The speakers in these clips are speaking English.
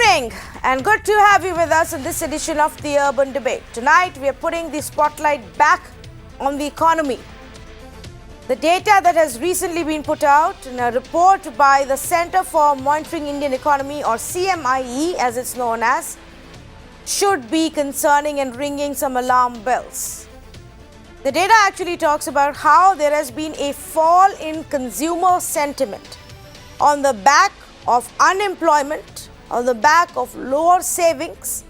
evening and good to have you with us in this edition of the Urban Debate. Tonight we are putting the spotlight back on the economy. The data that has recently been put out in a report by the Center for Monitoring Indian Economy, or CMIE as it's known as, should be concerning and ringing some alarm bells. The data actually talks about how there has been a fall in consumer sentiment on the back of unemployment, on the back of lower savings.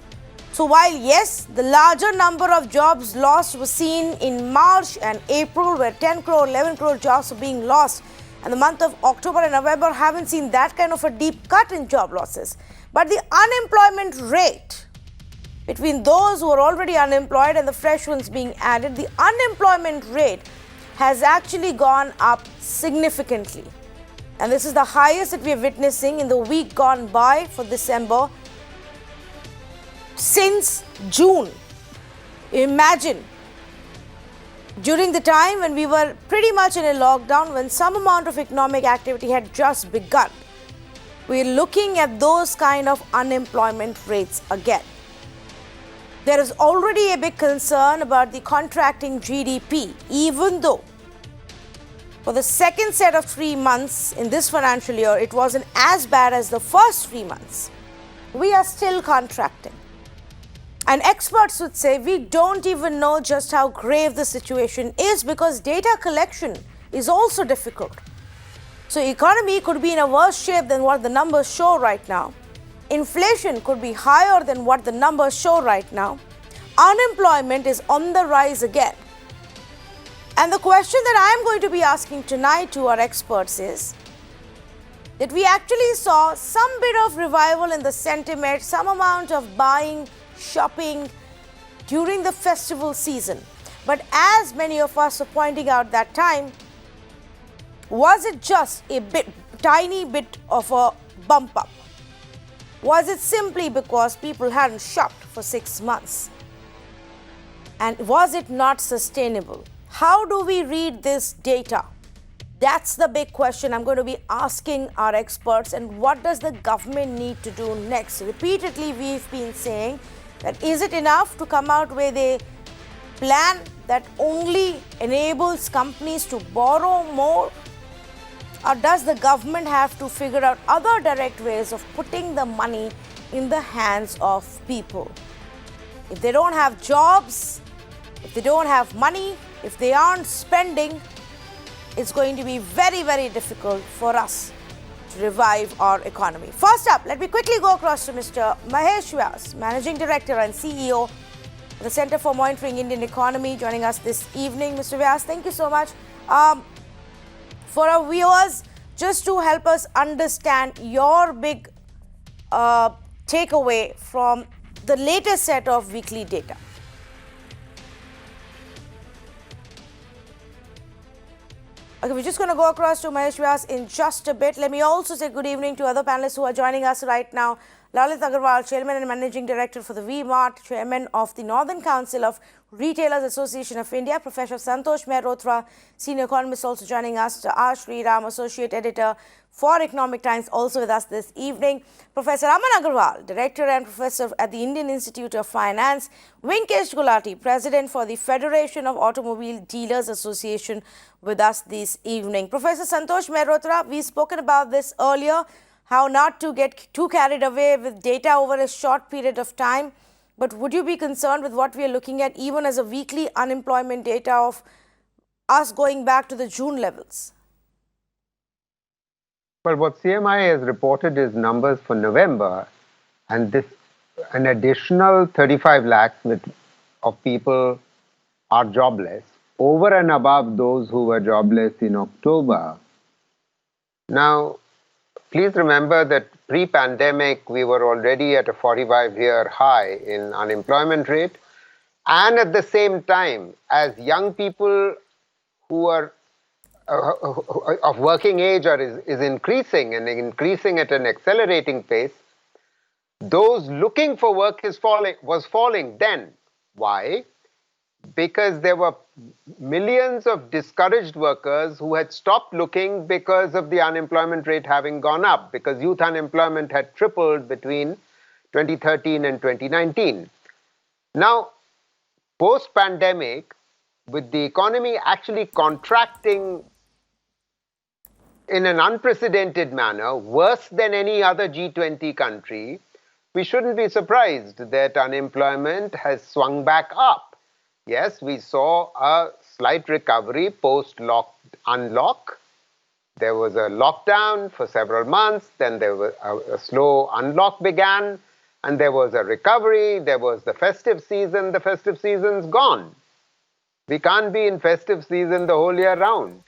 So while yes, the larger number of jobs lost was seen in March and April, where 10 crore, 11 crore jobs are being lost, and the month of October and November haven't seen that kind of a deep cut in job losses. But the unemployment rate between those who are already unemployed and the fresh ones being added, the unemployment rate has actually gone up significantly. And this is the highest that we are witnessing in the week gone by for December since June. Imagine, during the time when we were pretty much in a lockdown, when some amount of economic activity had just begun, we're looking at those kind of unemployment rates again. There is already a big concern about the contracting GDP, even though for the second set of 3 months in this financial year, it wasn't as bad as the first 3 months. We are still contracting. And experts would say we don't even know just how grave the situation is, because data collection is also difficult. So economy could be in a worse shape than what the numbers show right now. Inflation could be higher than what the numbers show right now. Unemployment is on the rise again. And the question that I am going to be asking tonight to our experts is that we actually saw some bit of revival in the sentiment, some amount of buying, shopping during the festival season. But as many of us are pointing out that time, was it just a tiny bit of a bump up? Was it simply because people hadn't shopped for 6 months? And was it not sustainable? How do we read this data? That's the big question I'm going to be asking our experts. And what does the government need to do next? Repeatedly, we've been saying that is it enough to come out with a plan that only enables companies to borrow more? Or does the government have to figure out other direct ways of putting the money in the hands of people? If they don't have jobs, if they don't have money, if they aren't spending, it's going to be very, very difficult for us to revive our economy. First up, let me quickly go across to Mr. MAHESH VYAS, Managing Director and CEO of the Center for Monitoring Indian Economy, joining us this evening. Mr. VYAS, thank you so much. For our viewers, just to help us understand your big takeaway from the latest set of weekly data. Okay, we're just going to go across to MAHESH VYAS in just a bit. Let me also say good evening to other panelists who are joining us right now. LALIT AGARWAL, Chairman and Managing Director for the V-Mart, Chairman of the Northern Council of Retailers Association of India, Professor Santosh Mehrotra, Senior Economist, also joining us, R. Sriram, Associate Editor for Economic Times, also with us this evening, Professor Aman Agarwal, Director and Professor at the Indian Institute of Finance, VINKESH Gulati, President for the Federation of Automobile Dealers Association, with us this evening. Professor Santosh Mehrotra, we've spoken about this earlier, how not to get too carried away with data over a short period of time. But would you be concerned with what we are looking at even as a weekly unemployment data of us going back to the June levels? Well, what CMIE has reported is numbers for November, and this an additional 35 lakhs of people are jobless, over and above those who were jobless in October. Now, please remember that pre-pandemic, we were already at a 45-year high in unemployment rate. And at the same time, as young people who are of working age is increasing, and increasing at an accelerating pace, those looking for work was falling then. Why? Because there were millions of discouraged workers who had stopped looking because of the unemployment rate having gone up, because youth unemployment had tripled between 2013 and 2019. Now, post-pandemic, with the economy actually contracting in an unprecedented manner, worse than any other G20 country, we shouldn't be surprised that unemployment has swung back up. Yes, we saw a slight recovery post-unlock. There was a lockdown for several months, then there was a slow unlock began, and there was a recovery, there was the festive season. The festive season's gone. We can't be in festive season the whole year round.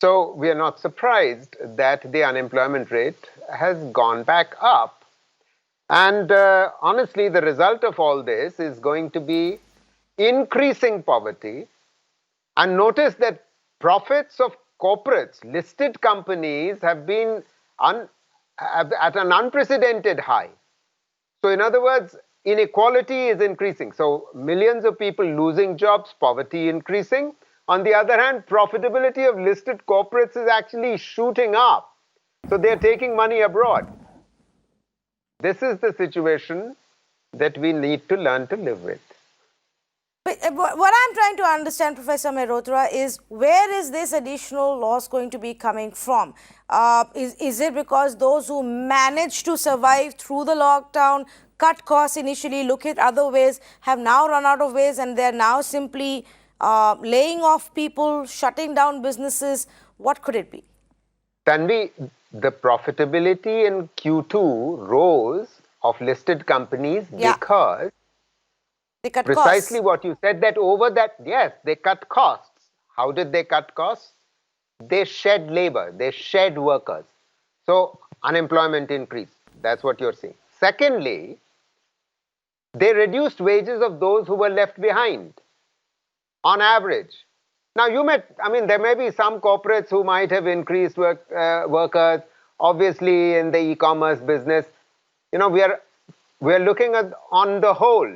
So we are not surprised that the unemployment rate has gone back up. And honestly, the result of all this is going to be increasing poverty. And notice that profits of corporates, listed companies, have been at an unprecedented high. So in other words, inequality is increasing. So millions of people losing jobs, poverty increasing. On the other hand, profitability of listed corporates is actually shooting up. So they're taking money abroad. This is the situation that we need to learn to live with. But what I'm trying to understand, Professor Mehrotra, is where is this additional loss going to be coming from? Is it because those who managed to survive through the lockdown, cut costs initially, look at other ways, have now run out of ways and they're now simply laying off people, shutting down businesses? What could it be? Tanvi, the profitability in Q2 rose of listed companies because they cut precisely costs. what you said, that over that, yes, they cut costs. How did they cut costs? They shed labor, they shed workers. So unemployment increased. That's what you're seeing. Secondly, they reduced wages of those who were left behind on average. Now, there may be some corporates who might have increased workers. Obviously, in the e-commerce business, we're looking at on the whole.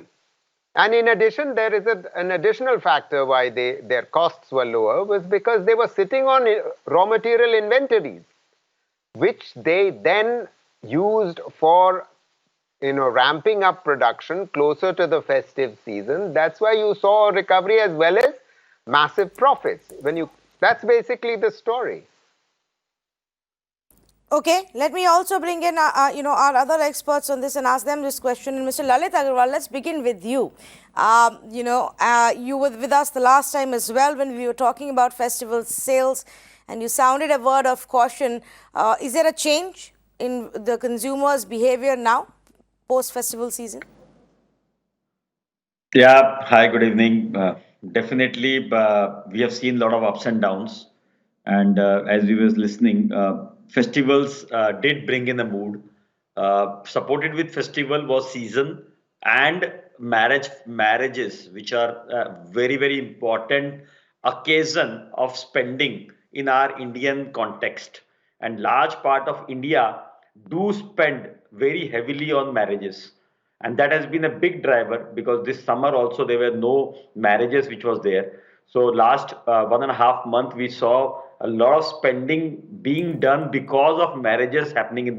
And in addition, there is an additional factor why their costs were lower, was because they were sitting on raw material inventories, which they then used for ramping up production closer to the festive season. That's why you saw a recovery as well as massive profits. That's basically the story. Okay, let me also bring in our other experts on this and ask them this question. And Mr. Lalit Agarwal, let's begin with you. You were with us the last time as well when we were talking about festival sales, and you sounded a word of caution. Is there a change in the consumer's behavior now, post-festival season? Yeah, hi, good evening. Definitely, we have seen a lot of ups and downs. And as we was listening, festivals did bring in a mood. Supported with festival was season and marriages, which are very, very important occasion of spending in our Indian context. And large part of India do spend very heavily on marriages, and that has been a big driver because this summer also there were no marriages which was there. So last 1.5 months we saw a lot of spending being done because of marriages happening in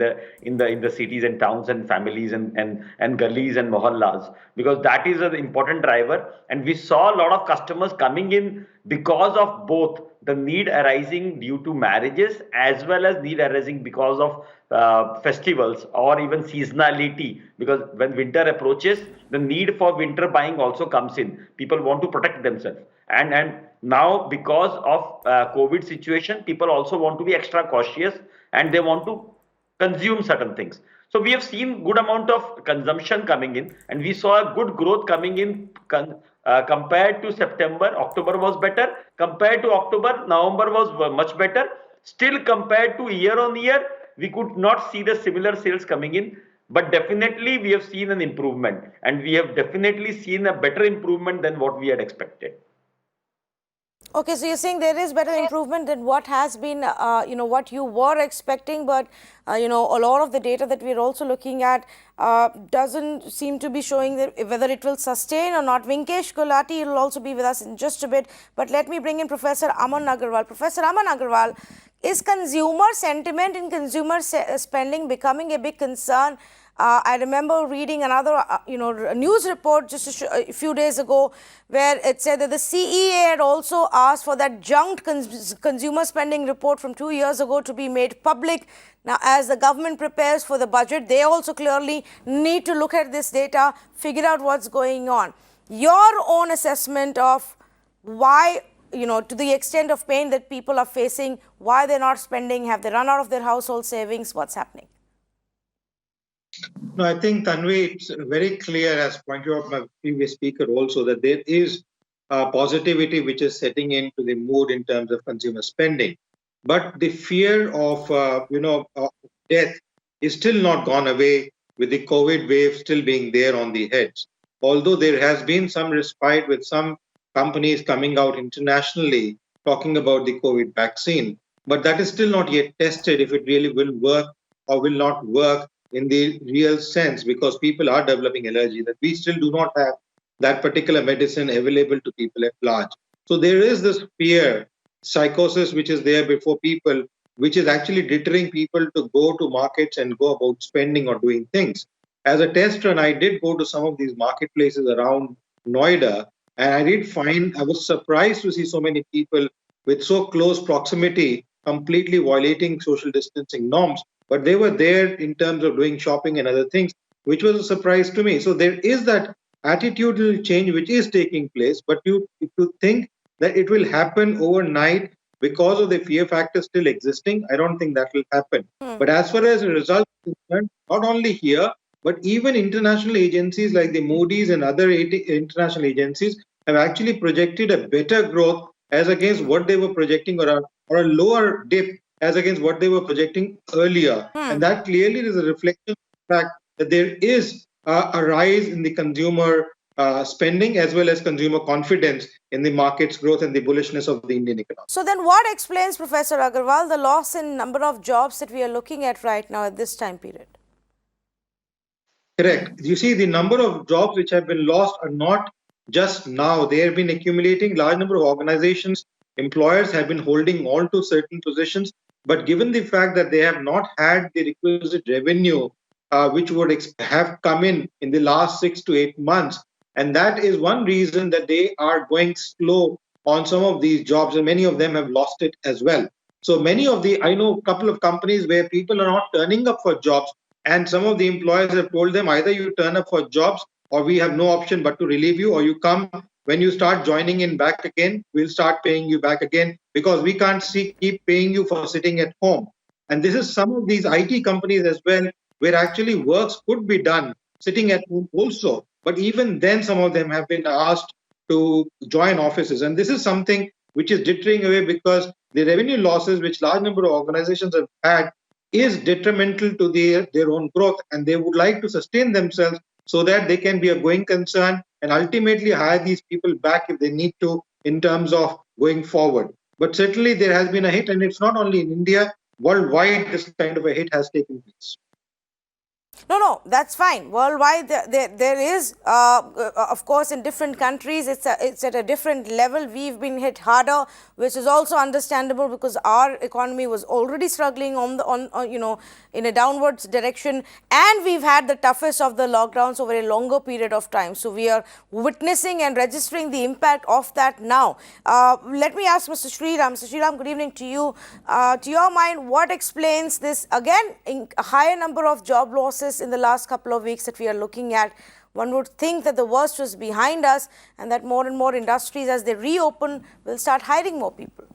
the cities and towns and families and gullies and mohallas, because that is an important driver. And we saw a lot of customers coming in because of both the need arising due to marriages as well as need arising because of festivals or even seasonality, because when winter approaches the need for winter buying also comes in. People want to protect themselves, and now because of COVID situation, people also want to be extra cautious and they want to consume certain things. So we have seen good amount of consumption coming in, and we saw a good growth coming in compared to September. October was better. Compared to October, November was much better. Still, compared to year on year, we could not see the similar sales coming in. But definitely, we have seen an improvement, and we have definitely seen a better improvement than what we had expected. Okay, so you're saying there is better improvement than what has been, what you were expecting, but, a lot of the data that we're also looking at doesn't seem to be showing that whether it will sustain or not. VINKESH, GULATI will also be with us in just a bit, but let me bring in Professor Aman Agarwal. Professor Aman Agarwal, is consumer sentiment and consumer spending becoming a big concern I remember reading another, a news report just a few days ago where it said that the CEA had also asked for that junked consumer spending report from 2 years ago to be made public. Now, as the government prepares for the budget, they also clearly need to look at this data, figure out what's going on. Your own assessment of why, to the extent of pain that people are facing, why they're not spending, have they run out of their household savings, what's happening? No, I think, Tanvi, it's very clear, as pointed out by previous speaker also, that there is positivity which is setting into the mood in terms of consumer spending. But the fear of, death is still not gone away, with the COVID wave still being there on the heads. Although there has been some respite with some companies coming out internationally talking about the COVID vaccine, but that is still not yet tested if it really will work or will not work in the real sense, because people are developing allergy, that we still do not have that particular medicine available to people at large. So there is this fear, psychosis, which is there before people, which is actually deterring people to go to markets and go about spending or doing things. As a test run, I did go to some of these marketplaces around Noida, and I was surprised to see so many people with so close proximity, completely violating social distancing norms. But they were there in terms of doing shopping and other things, which was a surprise to me. So there is that attitudinal change which is taking place, but if you think that it will happen overnight because of the fear factor still existing, I don't think that will happen. But as far as the result is concerned, not only here, but even international agencies like the Moody's and other international agencies have actually projected a better growth as against what they were projecting, or a lower dip as against what they were projecting earlier. And that clearly is a reflection of the fact that there is a rise in the consumer spending as well as consumer confidence in the market's growth and the bullishness of the Indian economy. So then what explains, Professor Agarwal, the loss in number of jobs that we are looking at right now at this time period? Correct. You see, the number of jobs which have been lost are not just now. They have been accumulating. Large number of organizations, employers have been holding on to certain positions. But given the fact that they have not had the requisite revenue, which would have come in the last 6 to 8 months, and that is one reason that they are going slow on some of these jobs, and many of them have lost it as well. So I know a couple of companies where people are not turning up for jobs, and some of the employers have told them either you turn up for jobs or we have no option but to relieve you, or you come. When you start joining in back again, we'll start paying you back again, because we can't keep paying you for sitting at home. And this is some of these IT companies as well, where actually works could be done sitting at home also. But even then, some of them have been asked to join offices. And this is something which is deterring away, because the revenue losses which large number of organizations have had is detrimental to their own growth, and they would like to sustain themselves so that they can be a going concern and ultimately hire these people back if they need to in terms of going forward. But certainly there has been a hit, and it's not only in India, worldwide this kind of a hit has taken place. No, that's fine. Worldwide, there is, of course, in different countries, it's at a different level. We've been hit harder, which is also understandable because our economy was already struggling in a downwards direction, and we've had the toughest of the lockdowns over a longer period of time. So we are witnessing and registering the impact of that now. Let me ask Mr. Sriram. Mr. Sriram, good evening to you. To your mind, what explains this, again, a higher number of job losses in the last couple of weeks that we are looking at? One would think that the worst was behind us and that more and more industries, as they reopen, will start hiring more people.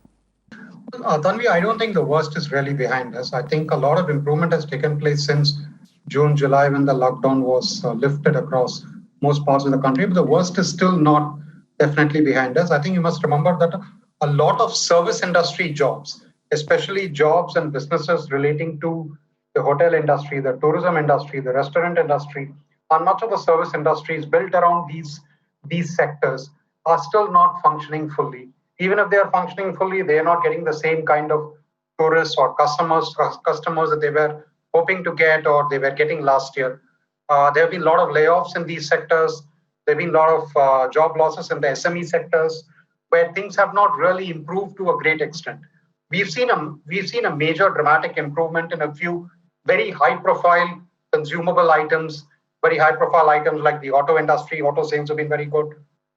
Tanvi, I don't think the worst is really behind us. I think a lot of improvement has taken place since June, July, when the lockdown was lifted across most parts of the country. But the worst is still not definitely behind us. I think you must remember that a lot of service industry jobs, especially jobs and businesses relating to the hotel industry, the tourism industry, the restaurant industry, and much of the service industry is built around these sectors, are still not functioning fully. Even if they are functioning fully, they are not getting the same kind of tourists or customers that they were hoping to get or they were getting last year. There have been a lot of layoffs in these sectors. There have been a lot of job losses in the SME sectors, where things have not really improved to a great extent. We've seen a major dramatic improvement in a few very high-profile consumable items, very high profile items like the auto industry, auto sales have been very good.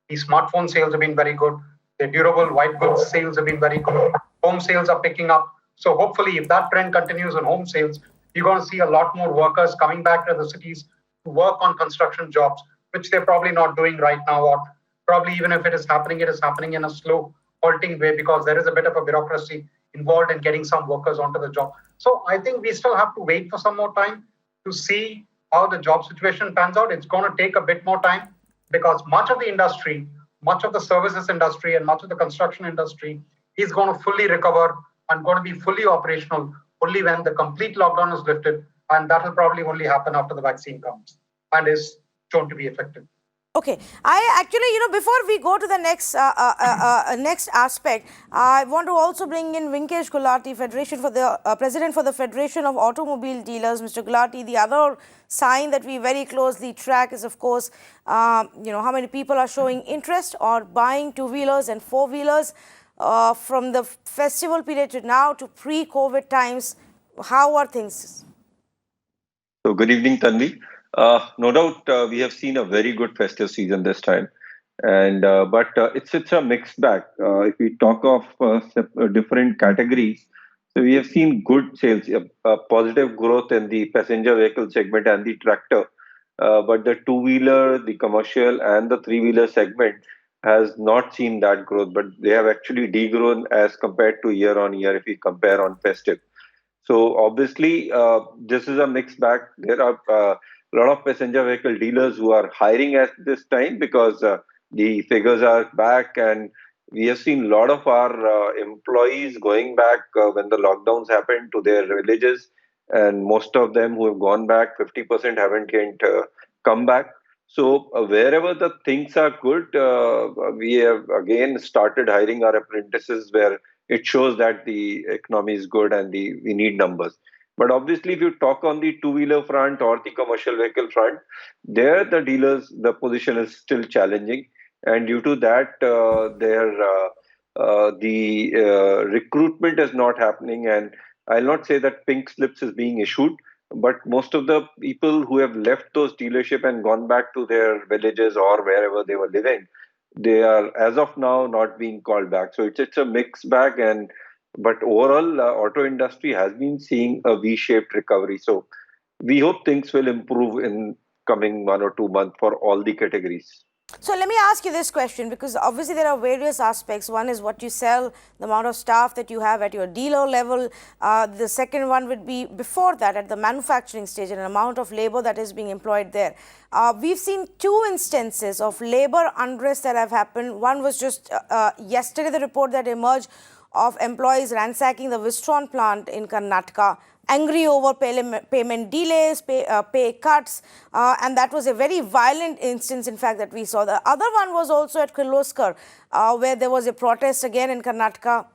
The smartphone sales have been very good. The durable white goods sales have been very good. Home sales are picking up. So hopefully, if that trend continues on home sales, you're going to see a lot more workers coming back to the cities to work on construction jobs, which they're probably not doing right now, or probably even if it is happening in a slow, halting way because there is a bit of a bureaucracy involved in getting some workers onto the job. So I think we still have to wait for some more time to see how the job situation pans out. It's going to take a bit more time because much of the industry, much of the services industry, and much of the construction industry is going to fully recover and going to be fully operational only when the complete lockdown is lifted. And that will probably only happen after the vaccine comes and is shown to be effective. Okay, I actually, before we go to the next next aspect, I want to also bring in VINKESH Gulati, Federation for the President for the Federation of Automobile Dealers. Mr. Gulati, the other sign that we very closely track is, of course, how many people are showing interest or buying two-wheelers and four-wheelers from the festival period to now to pre-COVID times. How are things? So, good evening, Tanvi. No doubt, we have seen a very good festive season this time, and but it's a mixed bag. If we talk of different categories, so we have seen good sales, positive growth in the passenger vehicle segment and the tractor, but the two-wheeler, the commercial, and the three-wheeler segment has not seen that growth, but they have actually degrown as compared to year on year if we compare on festive. So obviously, this is a mixed bag. There are a lot of passenger vehicle dealers who are hiring at this time because the figures are back, and we have seen a lot of our employees going back when the lockdowns happened to their villages, and most of them who have gone back, 50% haven't yet come back. So wherever the things are good, we have again started hiring our apprentices where it shows that the economy is good and we need numbers. But obviously, if you talk on the two-wheeler front or the commercial vehicle front, there the dealers, the position is still challenging, and due to that, the recruitment is not happening. And I'll not say that pink slips is being issued, but most of the people who have left those dealership and gone back to their villages or wherever they were living, they are as of now not being called back. So it's a mixed bag, and but overall, auto industry has been seeing a V-shaped recovery. So we hope things will improve in coming 1 or 2 months for all the categories. So let me ask you this question, because obviously there are various aspects. One is what you sell, the amount of staff that you have at your dealer level. The second one would be before that at the manufacturing stage and an amount of labor that is being employed there. We've seen two instances of labor unrest that have happened. One was just yesterday, the report that emerged of employees ransacking the Wistron plant in Karnataka, angry over payment delays, pay cuts, and that was a very violent instance, in fact, that we saw. The other one was also at Kirloskar, where there was a protest again in Karnataka.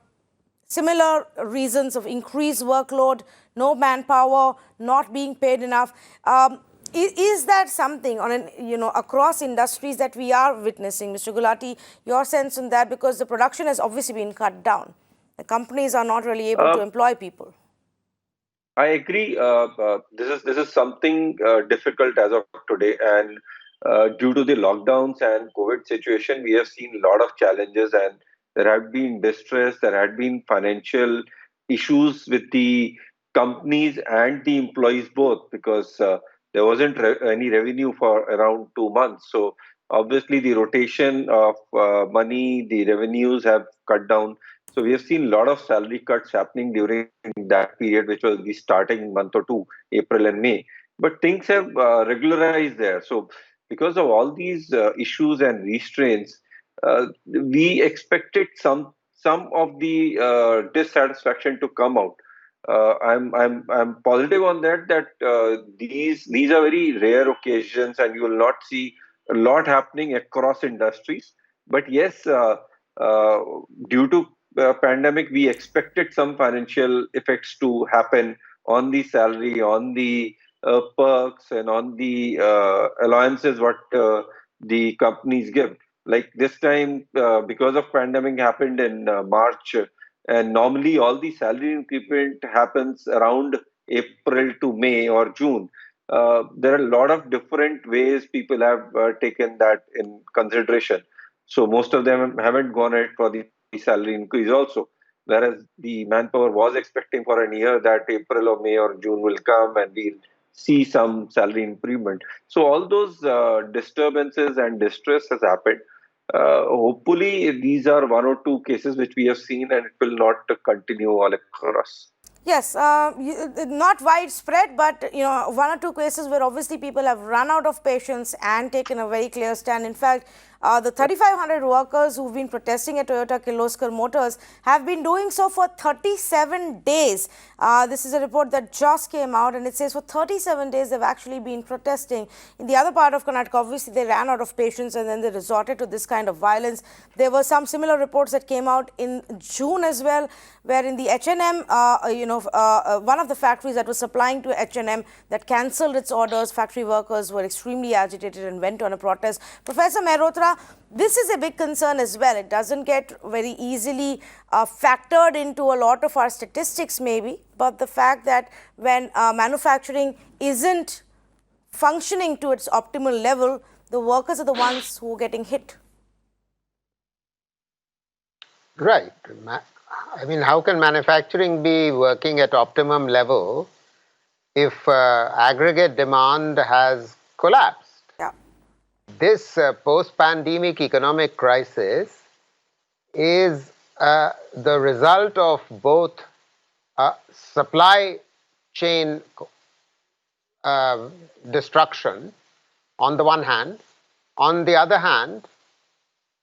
Similar reasons of increased workload, no manpower, not being paid enough. Is that something on an, across industries that we are witnessing? Mr. Gulati, your sense on that, because the production has obviously been cut down. The companies are not really able to employ people. I agree. This is something difficult as of today, and due to the lockdowns and COVID situation, we have seen a lot of challenges, and there have been distress. There had been financial issues with the companies and the employees both, because there wasn't any revenue for around 2 months. So obviously, the rotation of money, the revenues have cut down. So we have seen a lot of salary cuts happening during that period, which was the starting month or two, April and May. But things have regularized there. So because of all these issues and restraints, we expected some of the dissatisfaction to come out. I'm positive on that these are very rare occasions, and you will not see a lot happening across industries. But yes, due to pandemic, we expected some financial effects to happen on the salary, on the perks, and on the allowances what the companies give. Like this time, because of pandemic happened in March, and normally all the salary increment happens around April to May or June. there are a lot of different ways people have taken that in consideration. So most of them haven't gone ahead for the salary increase also. Whereas the manpower was expecting for a year that April or May or June will come and we'll see some salary improvement. So all those disturbances and distress has happened. Hopefully, these are one or two cases which we have seen, and it will not continue all across. Yes, not widespread, but one or two cases where obviously people have run out of patience and taken a very clear stand. In fact, the 3,500 workers who've been protesting at Toyota Kirloskar Motors have been doing so for 37 days. This is a report that just came out, and it says for 37 days they've actually been protesting. In the other part of Karnataka, obviously they ran out of patience and then they resorted to this kind of violence. There were some similar reports that came out in June as well, where in the H&M, one of the factories that was supplying to H&M that cancelled its orders, factory workers were extremely agitated and went on a protest. Professor Mehrotra, this is a big concern as well. It doesn't get very easily factored into a lot of our statistics maybe, but the fact that when manufacturing isn't functioning to its optimal level, the workers are the ones who are getting hit. Right. I mean, how can manufacturing be working at optimum level if aggregate demand has collapsed? Yeah. This post-pandemic economic crisis is the result of both supply chain destruction on the one hand. On the other hand,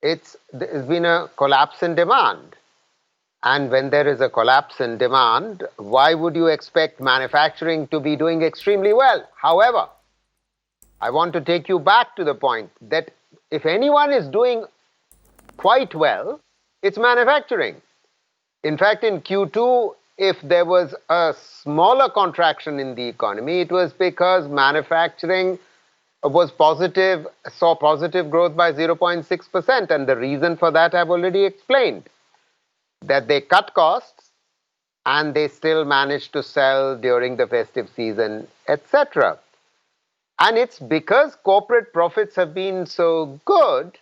there's been a collapse in demand. And when there is a collapse in demand, why would you expect manufacturing to be doing extremely well? However, I want to take you back to the point that if anyone is doing quite well, it's manufacturing. In fact, in Q2, if there was a smaller contraction in the economy, it was because manufacturing was positive, saw positive growth by 0.6%. And the reason for that I've already explained, that they cut costs and they still managed to sell during the festive season, etc. And it's because corporate profits have been so good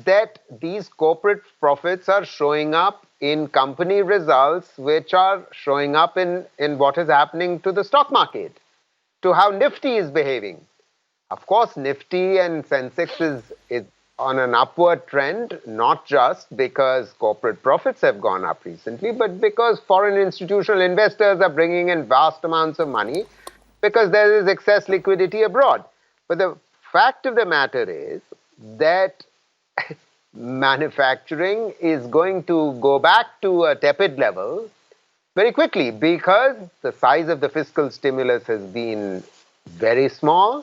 that these corporate profits are showing up in company results, which are showing up in what is happening to the stock market, to how Nifty is behaving. Of course, Nifty and Sensex is on an upward trend, not just because corporate profits have gone up recently, but because foreign institutional investors are bringing in vast amounts of money because there is excess liquidity abroad. But the fact of the matter is that manufacturing is going to go back to a tepid level very quickly because the size of the fiscal stimulus has been very small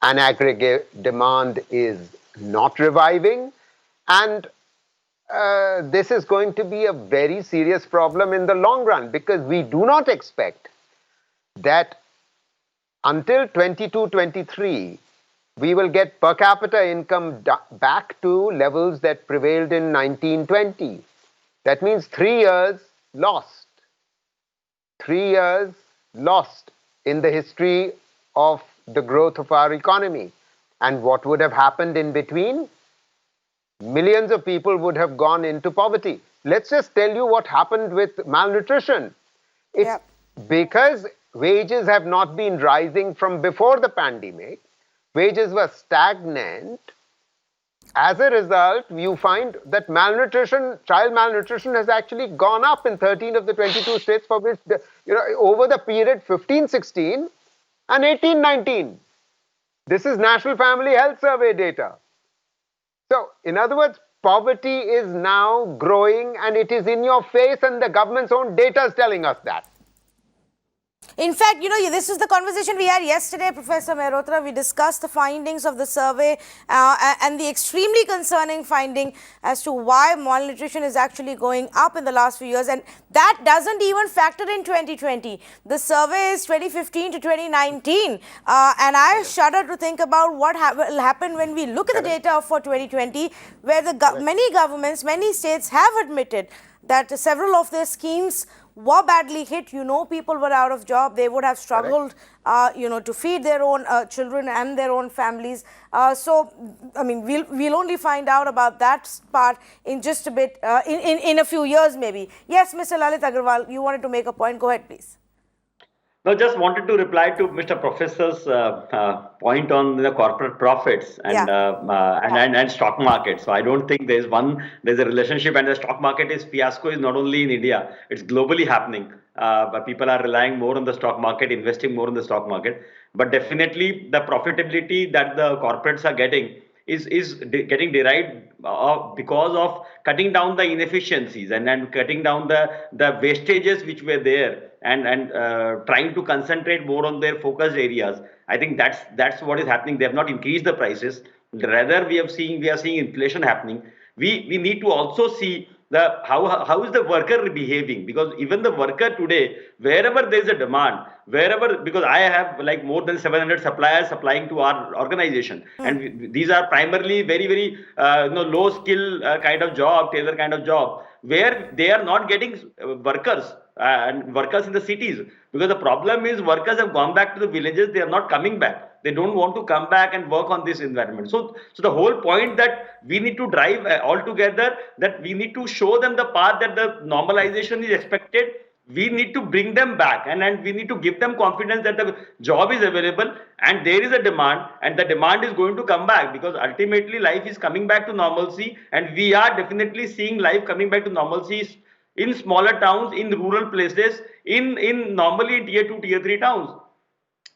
and aggregate demand is not reviving, and this is going to be a very serious problem in the long run because we do not expect that until 22-23 we will get per capita income back to levels that prevailed in 1920. That means 3 years lost. 3 years lost in the history of the growth of our economy. And what would have happened in between? Millions of people would have gone into poverty. Let's just tell you what happened with malnutrition. It's because wages have not been rising from before the pandemic. Wages were stagnant. As a result, you find that malnutrition, child malnutrition has actually gone up in 13 of the 22 states for which, over the period 15-16 and 18-19. This is National Family Health Survey data. So, in other words, poverty is now growing and it is in your face, and the government's own data is telling us that. In fact, this is the conversation we had yesterday, Professor Mehrotra. We discussed the findings of the survey and the extremely concerning finding as to why malnutrition is actually going up in the last few years. And that doesn't even factor in 2020. The survey is 2015 to 2019. And I shudder to think about what will happen when we look at the data for 2020, where many governments, many states have admitted that several of their schemes were badly hit. People were out of job. They would have struggled, to feed their own children and their own families. So, I mean, we'll only find out about that part in just a bit, in a few years maybe. Yes, Mr. Lalit Agarwal, you wanted to make a point. Go ahead, please. No, just wanted to reply to Mr. Professor's point on the corporate profits and, and stock market. So I don't think there's a relationship, and the stock market fiasco is not only in India, it's globally happening. But people are relying more on the stock market, investing more in the stock market. But definitely the profitability that the corporates are getting is getting derived because of cutting down the inefficiencies and cutting down the wastages which were there, and trying to concentrate more on their focused areas. I think that's what is happening. They have not increased the prices. Rather, we are seeing inflation happening. We need to also see how is the worker behaving, because even the worker today, wherever there is a demand, because I have like more than 700 suppliers supplying to our organization, and these are primarily very low skill kind of job, tailor kind of job, where they are not getting workers and workers in the cities, because the problem is workers have gone back to the villages. They are not coming back. They don't want to come back and work on this environment. So the whole point that we need to drive all together, that we need to show them the path that the normalization is expected. We need to bring them back, and we need to give them confidence that the job is available and there is a demand, and the demand is going to come back, because ultimately life is coming back to normalcy, and we are definitely seeing life coming back to normalcy in smaller towns, in rural places, in normally in tier 2, tier 3 towns.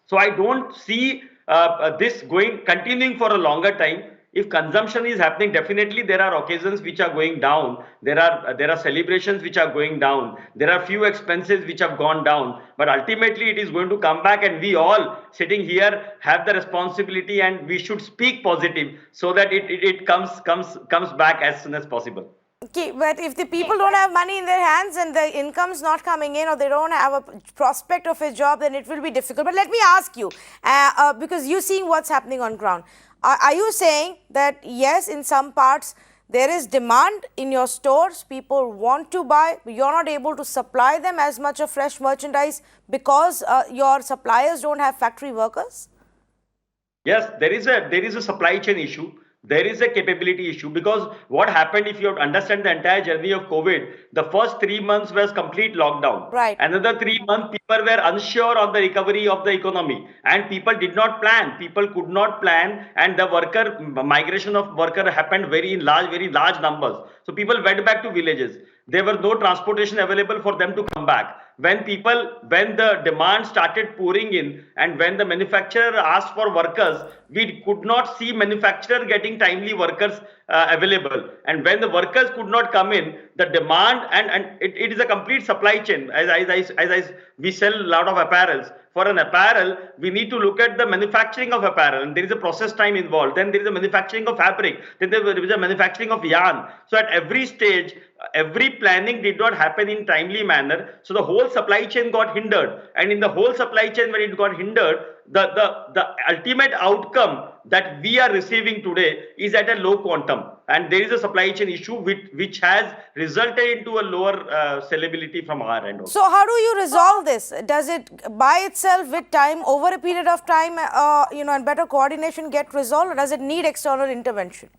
So I don't see this continuing for a longer time. If consumption is happening, definitely there are occasions which are going down. There are celebrations which are going down. There are few expenses which have gone down. But ultimately, it is going to come back, and we all sitting here have the responsibility, and we should speak positive so that it comes back as soon as possible. Okay, but if the people don't have money in their hands and the income's not coming in, or they don't have a prospect of a job, then it will be difficult. But let me ask you, because you're seeing what's happening on ground, are you saying that yes, in some parts there is demand in your stores, people want to buy, but you're not able to supply them as much of fresh merchandise because your suppliers don't have factory workers? Yes, there is a supply chain issue. There is a capability issue, because what happened, if you understand the entire journey of COVID, the first 3 months was complete lockdown. Right. Another 3 months, people were unsure on the recovery of the economy, and people did not plan. People could not plan, and the migration of worker happened very large numbers. So people went back to villages. There were no transportation available for them to come back. When the demand started pouring in, and when the manufacturer asked for workers, we could not see manufacturer getting timely workers available. And when the workers could not come in, the demand, and it is a complete supply chain. We sell a lot of apparels. For an apparel, we need to look at the manufacturing of apparel, and there is a process time involved. Then there is a manufacturing of fabric. Then there is a manufacturing of yarn. So at every stage, every planning did not happen in timely manner. So the whole supply chain got hindered. And in the whole supply chain, when it got hindered, the ultimate outcome that we are receiving today is at a low quantum. And there is a supply chain issue which has resulted into a lower sellability from our end also. So how do you resolve this? Does it by itself with time, over a period of time, and better coordination get resolved, or does it need external intervention?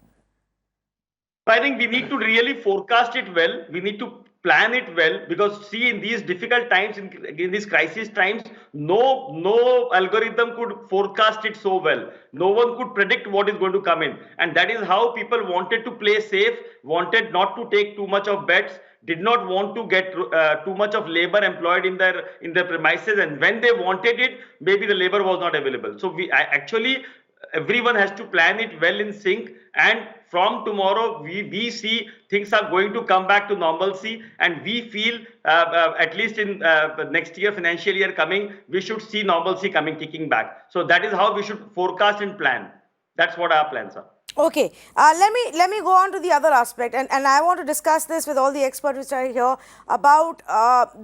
I think we need to really forecast it well. We need to plan it well, because see, in these difficult times, in these crisis times, no algorithm could forecast it so well. No one could predict what is going to come in, and that is how people wanted to play safe, wanted not to take too much of bets, did not want to get too much of labor employed in their premises, and when they wanted it, maybe the labor was not available. So everyone has to plan it well in sync, and from tomorrow we see things are going to come back to normalcy, and we feel at least in next year, financial year coming, we should see normalcy kicking back. So that is how we should forecast and plan. That's what our plans are. Okay, let me go on to the other aspect, and I want to discuss this with all the experts which are here about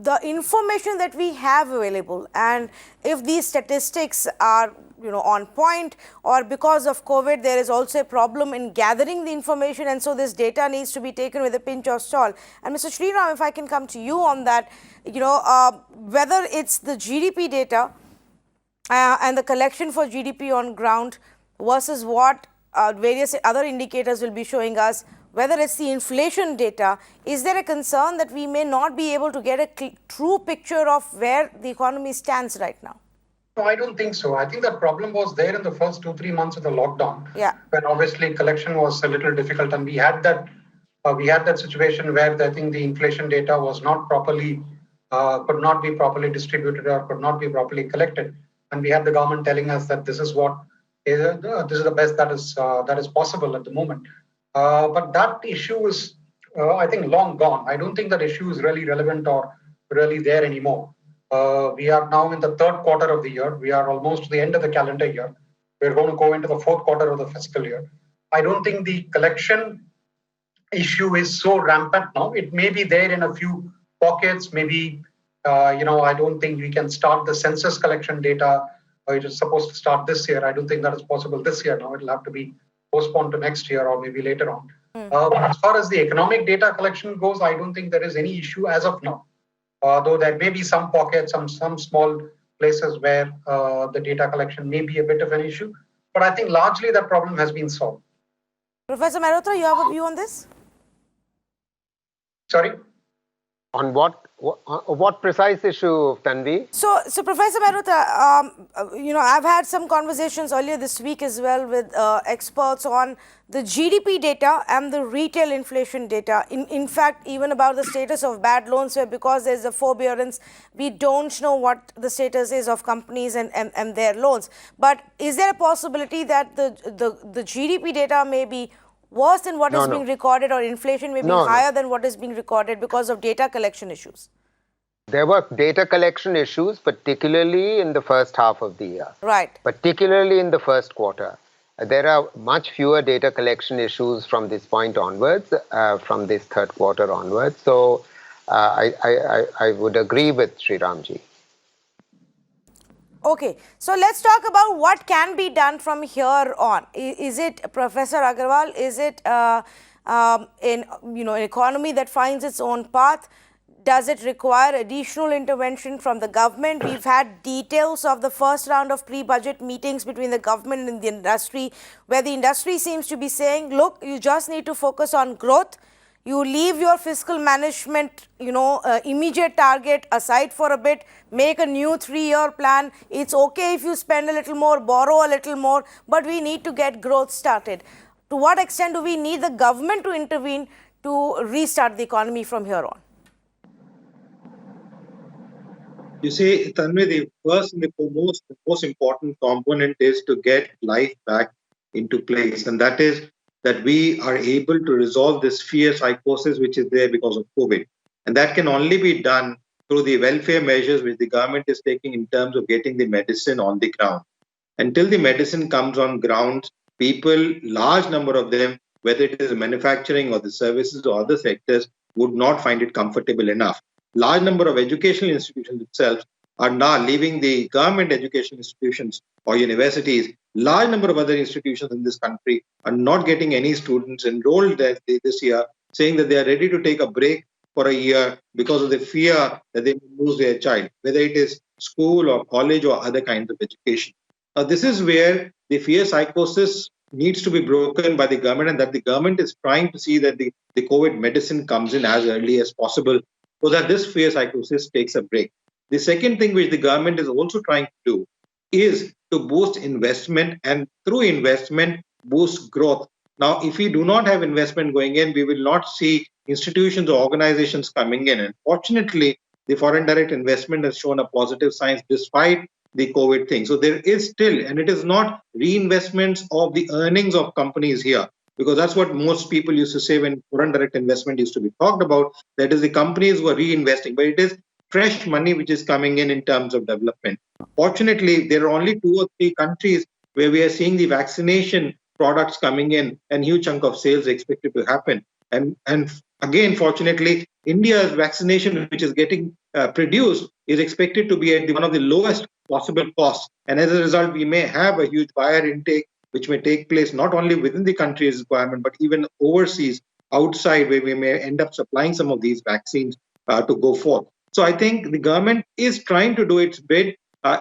the information that we have available, and if these statistics are on point, or because of COVID there is also a problem in gathering the information, and so this data needs to be taken with a pinch of salt. And Mr. Sriram, if I can come to you on that, whether it's the GDP data and the collection for GDP on ground versus what various other indicators will be showing us, whether it's the inflation data, is there a concern that we may not be able to get a true picture of where the economy stands right now? No, I don't think so. I think that problem was there in the first 2-3 months of the lockdown, when obviously collection was a little difficult, and we had that situation where I think the inflation data was not properly, could not be properly distributed or could not be properly collected, and we had the government telling us that this is the best that is possible at the moment. But that issue is, I think, long gone. I don't think that issue is really relevant or really there anymore. We are now in the third quarter of the year. We are almost to the end of the calendar year. We're going to go into the fourth quarter of the fiscal year. I don't think the collection issue is so rampant now. It may be there in a few pockets. Maybe, I don't think we can start the census collection data. It is supposed to start this year. I don't think that is possible this year now. It'll have to be postponed to next year or maybe later on. As far as the economic data collection goes, I don't think there is any issue as of now. Though there may be some pockets, some small places where the data collection may be a bit of an issue. But I think largely that problem has been solved. Professor Mehrotra, you have a view on this? Sorry? On what precise issue, Tanvi? So Professor Mehrotra, I've had some conversations earlier this week as well with experts on the GDP data and the retail inflation data. In fact, even about the status of bad loans, where because there's a forbearance, we don't know what the status is of companies and their loans. But is there a possibility that the GDP data may be worse than what is being recorded, or inflation may be higher than what is being recorded because of data collection issues? There were data collection issues, particularly in the first half of the year. Right. Particularly in the first quarter. There are much fewer data collection issues from this point onwards, from this third quarter onwards. So I would agree with Sriramji. Okay, so let's talk about what can be done from here on. Is it, Professor Agarwal, is it an economy that finds its own path? Does it require additional intervention from the government? We've had details of the first round of pre-budget meetings between the government and the industry, where the industry seems to be saying, look, you just need to focus on growth. You leave your fiscal management, immediate target aside for a bit, make a new 3-year plan. It's okay if you spend a little more, borrow a little more, but we need to get growth started. To what extent do we need the government to intervene to restart the economy from here on? You see, Tanvi, the first and the most important component is to get life back into place. And that is that we are able to resolve this fear psychosis which is there because of COVID. And that can only be done through the welfare measures which the government is taking in terms of getting the medicine on the ground. Until the medicine comes on ground, people, large number of them, whether it is manufacturing or the services or other sectors, would not find it comfortable enough. Large number of educational institutions itself are now leaving the government education institutions or universities. Large number of other institutions in this country are not getting any students enrolled this year, saying that they are ready to take a break for a year because of the fear that they will lose their child, whether it is school or college or other kinds of education. Now, this is where the fear psychosis needs to be broken by the government, and that the government is trying to see that the COVID medicine comes in as early as possible, so that this fear psychosis takes a break. The second thing which the government is also trying to do is to boost investment, and through investment, boost growth. Now, if we do not have investment going in, we will not see institutions or organizations coming in. And fortunately, the foreign direct investment has shown a positive signs despite the COVID thing. So there is still, and it is not reinvestments of the earnings of companies here, because that's what most people used to say when foreign direct investment used to be talked about, that is the companies who are reinvesting, but it is fresh money which is coming in terms of development. Fortunately, there are only 2 or 3 countries where we are seeing the vaccination products coming in and huge chunk of sales expected to happen. And again, fortunately, India's vaccination, which is getting produced, is expected to be at one of the lowest possible costs. And as a result, we may have a huge buyer intake, which may take place not only within the country's requirement, but even overseas, outside, where we may end up supplying some of these vaccines to go forth. So I think the government is trying to do its bit.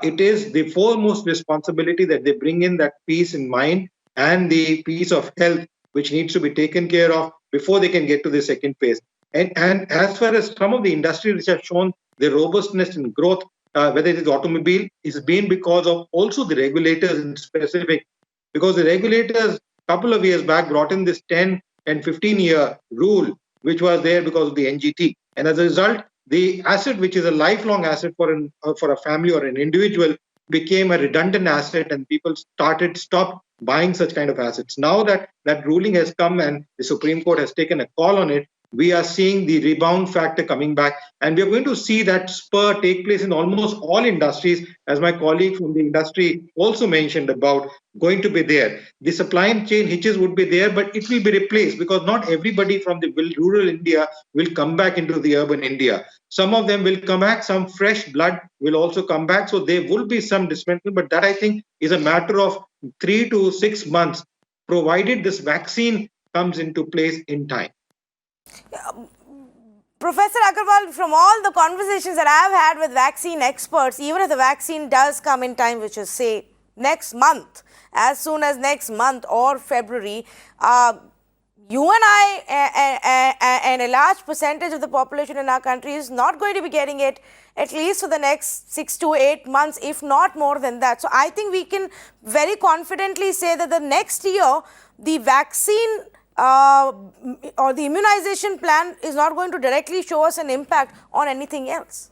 It is the foremost responsibility that they bring in that peace in mind and the peace of health, which needs to be taken care of before they can get to the second phase. And as far as some of the industries which have shown the robustness and growth, whether it is automobile, is been because of also the regulators in specific, because the regulators a couple of years back brought in this 10 and 15-year rule, which was there because of the NGT. And as a result, the asset, which is a lifelong asset for a family or an individual, became a redundant asset, and people stopped buying such kind of assets. Now that that ruling has come and the Supreme Court has taken a call on it, we are seeing the rebound factor coming back, and we are going to see that spur take place in almost all industries, as my colleague from the industry also mentioned about going to be there. The supply chain hitches would be there, but it will be replaced, because not everybody from the rural India will come back into the urban India. Some of them will come back, some fresh blood will also come back, so there will be some dismantling, but that I think is a matter of 3 to 6 months, provided this vaccine comes into place in time. Professor Agarwal, from all the conversations that I've had with vaccine experts, even if the vaccine does come in time, which is say next month, as soon as next month or February, you and I and a large percentage of the population in our country is not going to be getting it at least for the next 6 to 8 months, if not more than that. So I think we can very confidently say that the next year, the vaccine or the immunization plan is not going to directly show us an impact on anything else.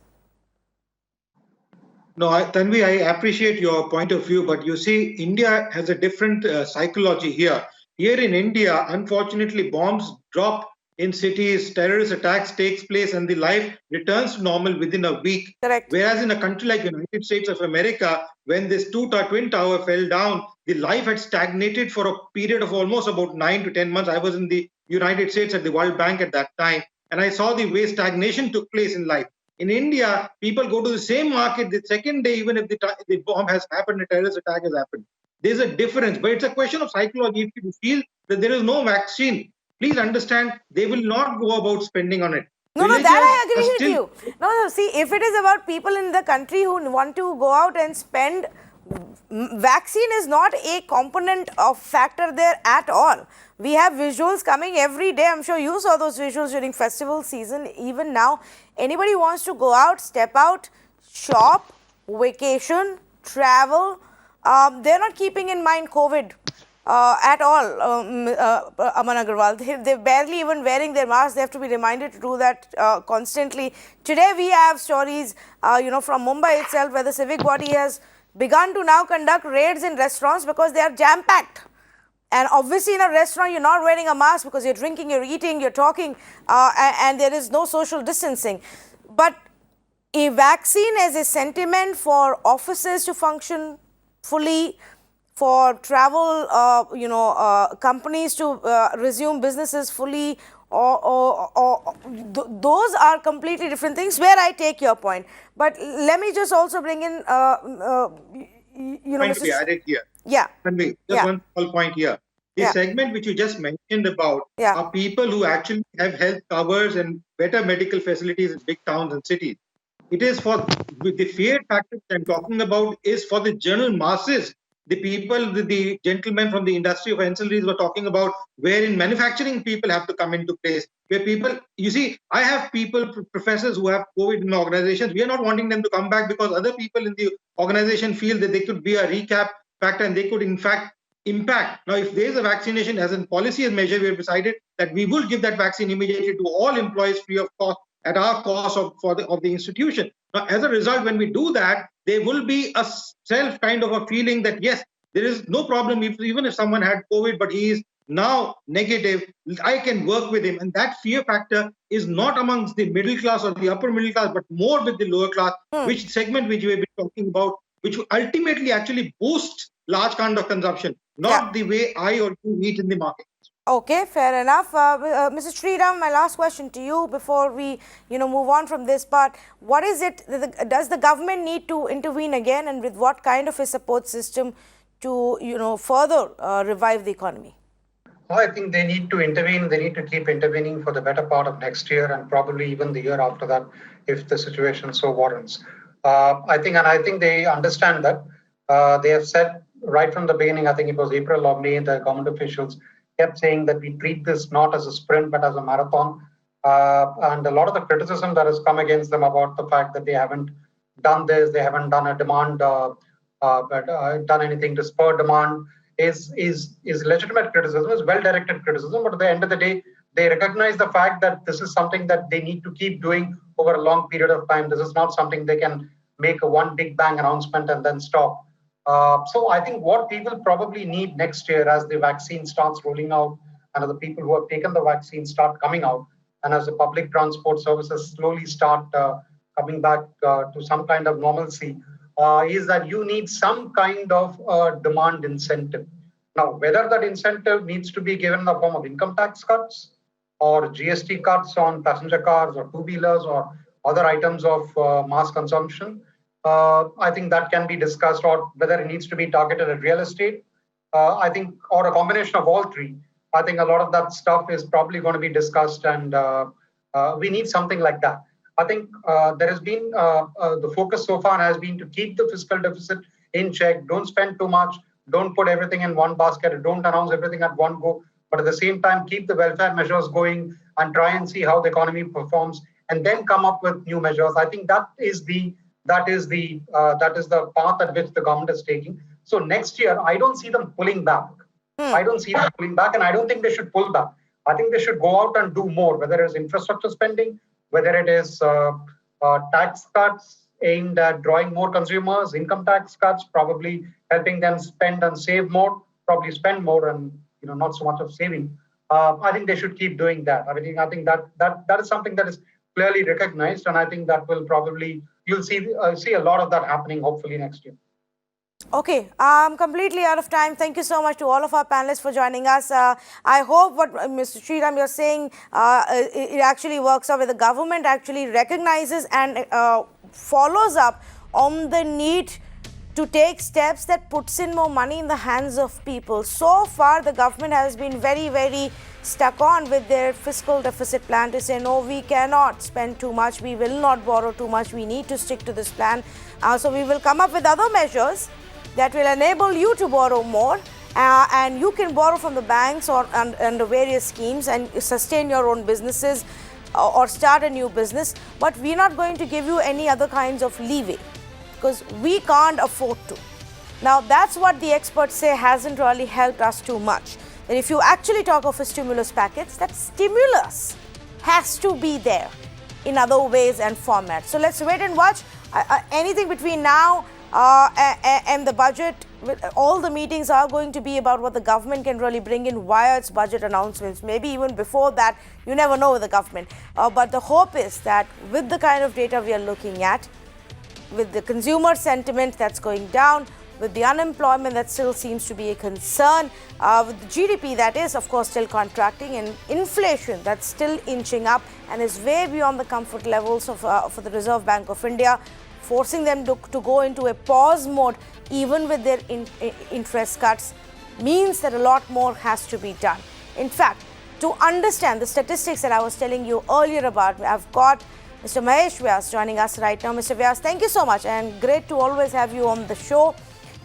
No, Tanvi, I appreciate your point of view, but you see, India has a different psychology here. Here in India, unfortunately, bombs drop in cities, terrorist attacks takes place, and the life returns to normal within a week. Correct. Whereas in a country like United States of America, when this twin tower fell down, the life had stagnated for a period of almost about 9 to 10 months. I was in the United States at the World Bank at that time, and I saw the way stagnation took place in life. In India, people go to the same market the second day, even if the bomb has happened, a terrorist attack has happened. There's a difference, but it's a question of psychology. If you feel that there is no vaccine, please understand, they will not go about spending on it. No, that I agree with you. No, see, if it is about people in the country who want to go out and spend, vaccine is not a component of factor there at all. We have visuals coming every day. I'm sure you saw those visuals during festival season. Even now, anybody wants to go out, step out, shop, vacation, travel, they're not keeping in mind COVID at all, Aman Agarwal. They're barely even wearing their masks. They have to be reminded to do that constantly. Today we have stories, from Mumbai itself, where the civic body has begun to now conduct raids in restaurants because they are jam-packed. And obviously in a restaurant, you're not wearing a mask because you're drinking, you're eating, you're talking, and there is no social distancing. But a vaccine as a sentiment for offices to function fully, for travel, companies to resume businesses fully, those are completely different things, where I take your point. But let me just also bring in, point to be added here. Yeah. Just one small point here. The segment which you just mentioned about are people who actually have health covers and better medical facilities in big towns and cities. It is for the fear factor I'm talking about is for the general masses. The people, the gentlemen from the industry of ancillaries were talking about, wherein manufacturing people have to come into place. Where people, you see, I have people, professors who have COVID in organizations. We are not wanting them to come back because other people in the organization feel that they could be a recap factor and they could in fact impact. Now, if there is a vaccination as a policy measure, we have decided that we will give that vaccine immediately to all employees free of cost at our cost of the institution. Now, as a result, when we do that, there will be a self kind of a feeling that, yes, there is no problem even if someone had COVID, but he is now negative, I can work with him. And that fear factor is not amongst the middle class or the upper middle class, but more with the lower class, which segment which we have been talking about, which will ultimately actually boost large kind of consumption, not the way I or you eat in the market. Okay, fair enough. Mr. Sriram, my last question to you before we, move on from this part. What is it, does the government need to intervene again, and with what kind of a support system to, further revive the economy? I think they need to intervene. They need to keep intervening for the better part of next year and probably even the year after that, if the situation so warrants. I think they understand that. They have said right from the beginning, I think it was April or May, the government officials kept saying that we treat this not as a sprint but as a marathon. And a lot of the criticism that has come against them about the fact that they haven't done this, they haven't done a demand, done anything to spur demand, is legitimate criticism, is well-directed criticism. But at the end of the day, they recognize the fact that this is something that they need to keep doing over a long period of time. This is not something they can make a one big bang announcement and then stop. So I think what we will probably need next year, as the vaccine starts rolling out and as the people who have taken the vaccine start coming out, and as the public transport services slowly start coming back to some kind of normalcy, is that you need some kind of demand incentive. Now, whether that incentive needs to be given in the form of income tax cuts or GST cuts on passenger cars or two-wheelers or other items of mass consumption, I think that can be discussed, or whether it needs to be targeted at real estate, I think, or a combination of all three. I think a lot of that stuff is probably going to be discussed, and we need something like that. I think there has been, the focus so far has been to keep the fiscal deficit in check. Don't spend too much. Don't put everything in one basket. Don't announce everything at one go. But at the same time, keep the welfare measures going and try and see how the economy performs, and then come up with new measures. I think that is the path at which the government is taking. So next year, I don't see them pulling back. I don't see them pulling back, and I don't think they should pull back. I think they should go out and do more, whether it's infrastructure spending, whether it is tax cuts aimed at drawing more consumers, income tax cuts, probably helping them spend and save more, probably spend more and not so much of saving. I think they should keep doing that. I think that is something that is clearly recognized, and I think that will probably, you'll see a lot of that happening hopefully next year. Okay, I'm completely out of time. Thank you so much to all of our panelists for joining us. I hope what Mr. Sriram, you're saying, it actually works out, where the government actually recognizes and follows up on the need to take steps that puts in more money in the hands of people. So far, the government has been very, very stuck on with their fiscal deficit plan to say, no, we cannot spend too much, we will not borrow too much, we need to stick to this plan. So we will come up with other measures that will enable you to borrow more, and you can borrow from the banks or under various schemes and sustain your own businesses or start a new business. But we're not going to give you any other kinds of leeway because we can't afford to. Now, that's what the experts say hasn't really helped us too much. And if you actually talk of a stimulus package, that stimulus has to be there in other ways and formats. So let's wait and watch. Anything between now and the budget, all the meetings are going to be about what the government can really bring in via its budget announcements. Maybe even before that, you never know with the government. But the hope is that with the kind of data we are looking at, with the consumer sentiment that's going down, with the unemployment that still seems to be a concern, with the GDP that is, of course, still contracting, and inflation that's still inching up and is way beyond the comfort levels of for the Reserve Bank of India, forcing them to go into a pause mode even with their interest cuts, means that a lot more has to be done. In fact, to understand the statistics that I was telling you earlier about, I've got Mr. Mahesh VYAS joining us right now. Mr. VYAS, thank you so much, and great to always have you on the show.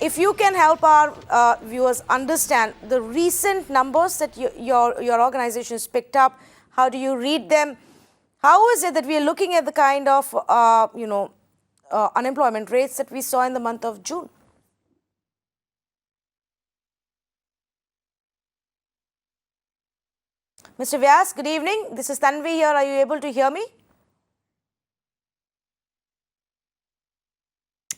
If you can help our viewers understand the recent numbers that your organization has picked up, how do you read them? How is it that we are looking at the kind of unemployment rates that we saw in the month of June? Mr. VYAS, good evening. This is Tanvi here. Are you able to hear me?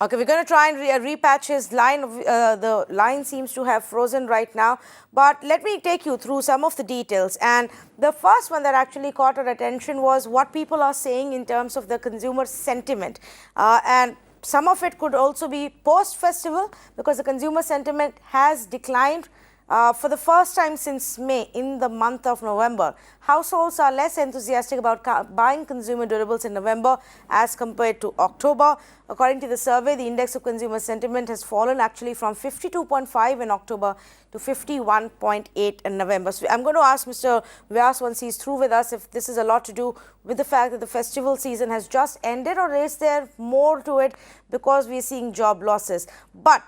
Okay, we're going to try and repatch his line. The line seems to have frozen right now. But let me take you through some of the details. And the first one that actually caught our attention was what people are saying in terms of the consumer sentiment. And some of it could also be post-festival because the consumer sentiment has declined for the first time since May in the month of November. Households are less enthusiastic about buying consumer durables in November as compared to October. According to the survey, the index of consumer sentiment has fallen actually from 52.5 in October to 51.8 in November. So I'm going to ask Mr. Vyas once he's through with us if this is a lot to do with the fact that the festival season has just ended, or is there more to it because we're seeing job losses. But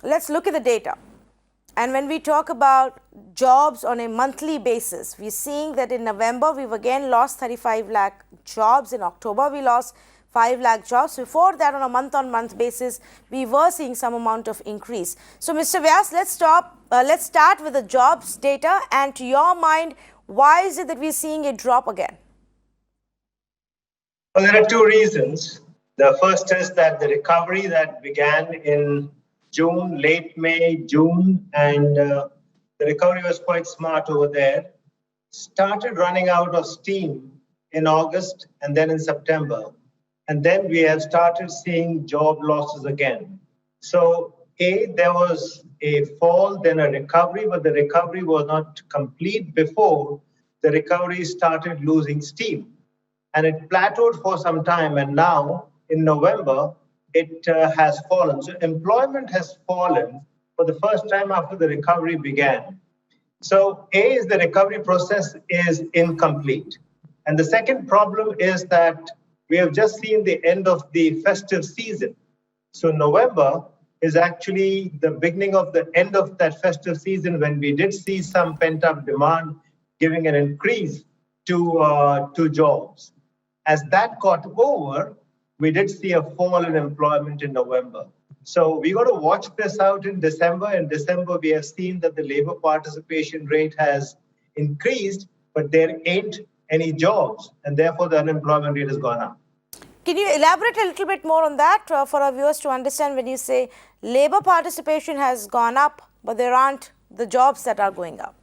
let's look at the data. And when we talk about jobs on a monthly basis, we're seeing that in November, we've again lost 35 lakh jobs. In October, we lost 5 lakh jobs. Before that, on a month-on-month basis, we were seeing some amount of increase. So, Mr. Vyas, let's start with the jobs data. And to your mind, why is it that we're seeing a drop again? Well, there are two reasons. The first is that the recovery that began in June, late May, June, and the recovery was quite smart over there, started running out of steam in August and then in September. And then we have started seeing job losses again. So there was a fall, then a recovery, but the recovery was not complete before the recovery started losing steam. And it plateaued for some time, and now in November, it has fallen. So employment has fallen for the first time after the recovery began. So is the recovery process is incomplete. And the second problem is that we have just seen the end of the festive season. So November is actually the beginning of the end of that festive season, when we did see some pent-up demand giving an increase to jobs. As that got over, we did see a fall in employment in November. So we got to watch this out in December. In December, we have seen that the labor participation rate has increased, but there ain't any jobs, and therefore the unemployment rate has gone up. Can you elaborate a little bit more on that for our viewers to understand when you say labor participation has gone up, but there aren't the jobs that are going up?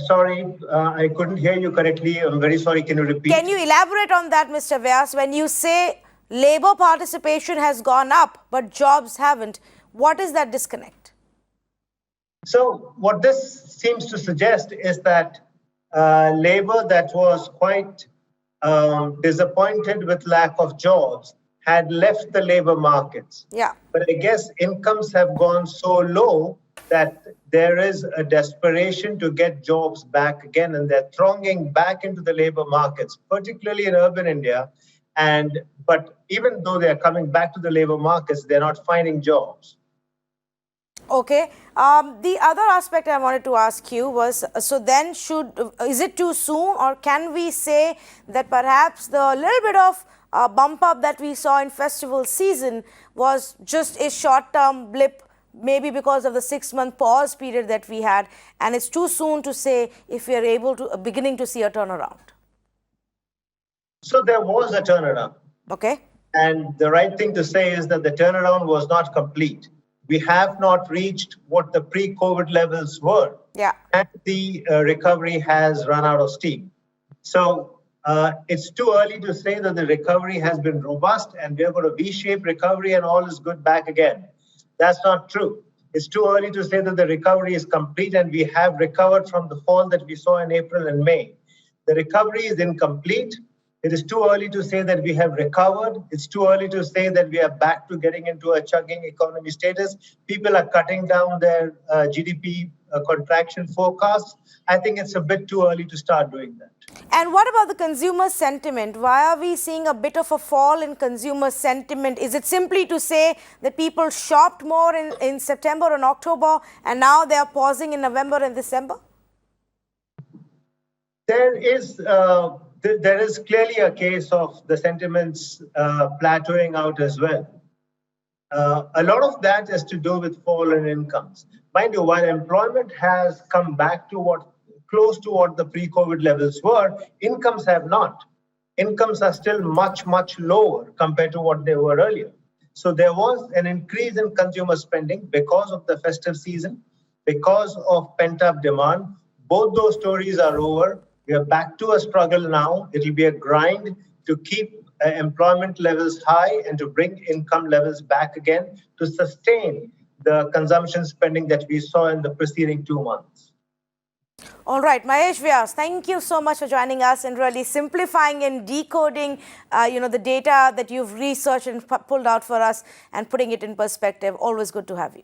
Sorry, I couldn't hear you correctly. I'm very sorry. Can you repeat? Can you elaborate on that, Mr. Vyas? When you say labor participation has gone up, but jobs haven't, what is that disconnect? So what this seems to suggest is that labor that was quite disappointed with lack of jobs had left the labor markets. Yeah. But I guess incomes have gone so low that there is a desperation to get jobs back again, and they're thronging back into the labor markets, particularly in urban India. But even though they're coming back to the labor markets, they're not finding jobs. Okay. The other aspect I wanted to ask you was, so then is it too soon, or can we say that perhaps the little bit of bump up that we saw in festival season was just a short-term blip, maybe because of the 6-month pause period that we had, and it's too soon to say if we are able to beginning to see a turnaround? So there was a turnaround. Okay. And the right thing to say is that the turnaround was not complete. We have not reached what the pre-COVID levels were. Yeah. And the recovery has run out of steam. So it's too early to say that the recovery has been robust and we're going to V-shape recovery and all is good back again. That's not true. It's too early to say that the recovery is complete and we have recovered from the fall that we saw in April and May. The recovery is incomplete. It is too early to say that we have recovered. It's too early to say that we are back to getting into a chugging economy status. People are cutting down their GDP contraction forecasts. I think it's a bit too early to start doing that. And what about the consumer sentiment? Why are we seeing a bit of a fall in consumer sentiment? Is it simply to say that people shopped more in September and October, and now they are pausing in November and December? There is clearly a case of the sentiments plateauing out as well. A lot of that is to do with fall in incomes. Mind you, while employment has come back to close to what the pre-COVID levels were, incomes have not. Incomes are still much, much lower compared to what they were earlier. So there was an increase in consumer spending because of the festive season, because of pent-up demand. Both those stories are over. We are back to a struggle now. It will be a grind to keep employment levels high and to bring income levels back again to sustain the consumption spending that we saw in the preceding 2 months. All right, Mahesh, VYAS, thank you so much for joining us and really simplifying and decoding, the data that you've researched and pulled out for us and putting it in perspective. Always good to have you.